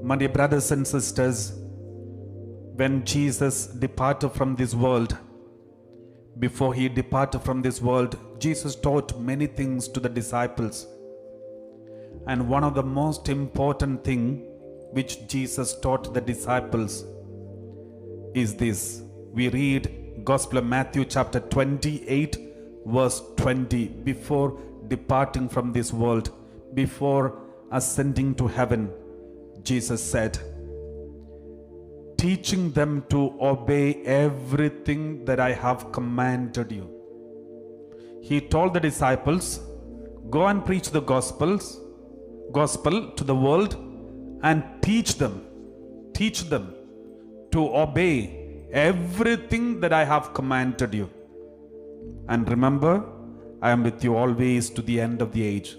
My dear brothers and sisters, when Jesus departed from this world, before he departed from this world, Jesus taught many things to the disciples. And one of the most important thing which Jesus taught the disciples is this. We read Gospel of Matthew chapter 28 verse 20. Before departing from this world, before ascending to heaven, Jesus said, teaching them to obey everything that I have commanded you. He told the disciples, go and preach the gospel to the world and teach them to obey everything that I have commanded you. And remember, I am with you always to the end of the age.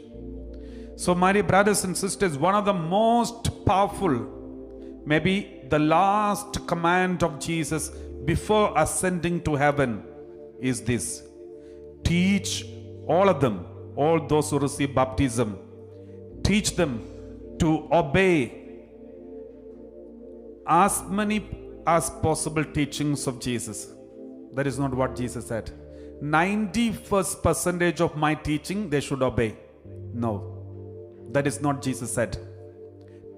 So my dear brothers and sisters, one of the most powerful, maybe the last command of Jesus before ascending to heaven is this: teach all of them, all those who receive baptism, teach them to obey as many as possible teachings of Jesus. That is not what Jesus said. 91% of my teaching they should obey. No, that is not Jesus said.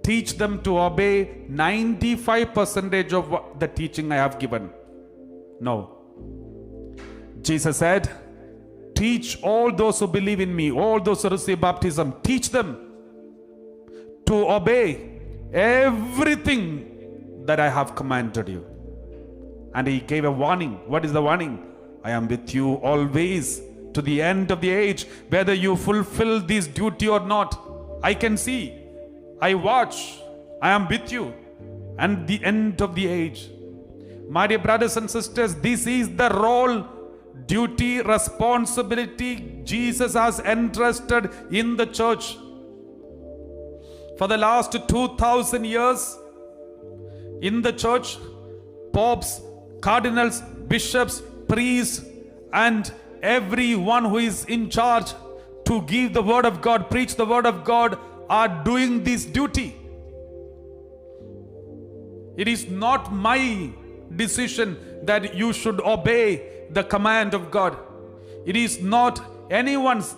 Teach them to obey 95% of the teaching I have given. No. Jesus said, teach all those who believe in me, all those who receive baptism, teach them to obey everything that I have commanded you. And he gave a warning. What is the warning? I am with you always to the end of the age. Whether you fulfill this duty or not, I can see. I watch. I am with you and the end of the age. My dear brothers and sisters, this is the role, duty, responsibility Jesus has entrusted in the church. For the last 2000 years in the church, popes, cardinals, bishops, priests, and everyone who is in charge to give the word of God, preach the word of God, are doing this duty. It is not my decision that you should obey the command of God. It is not anyone's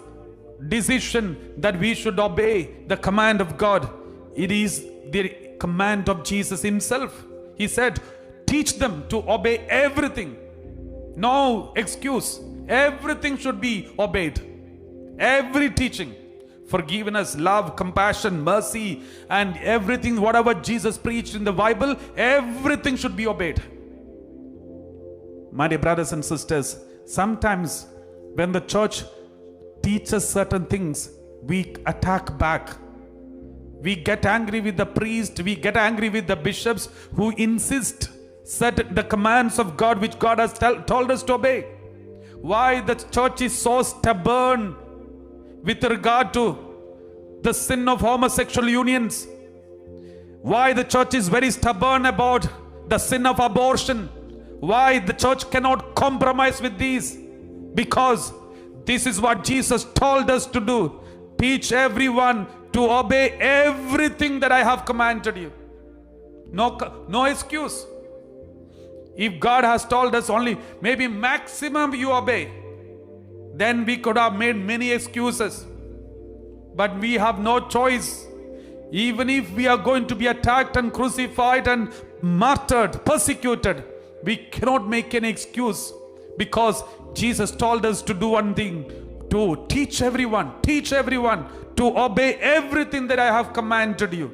decision that we should obey the command of God. It is the command of Jesus himself. He said, teach them to obey everything. No excuse. Everything should be obeyed. Every teaching. Forgiveness, love, compassion, mercy, and everything, whatever Jesus preached in the Bible, everything should be obeyed. My dear brothers and sisters, sometimes when the church teaches certain things, we attack back. We get angry with the priest, we get angry with the bishops who insist set the commands of God which God has told us to obey. Why the church is so stubborn with regard to the sin of homosexual unions? Why the church is very stubborn about the sin of abortion? Why the church cannot compromise with these? Because this is what Jesus told us to do. Teach everyone to obey everything that I have commanded you. No excuse. If God has told us only maybe maximum you obey, then we could have made many excuses. But we have no choice. Even if we are going to be attacked and crucified and martyred, persecuted, we cannot make an excuse, because Jesus told us to do one thing: to teach everyone to obey everything that I have commanded you.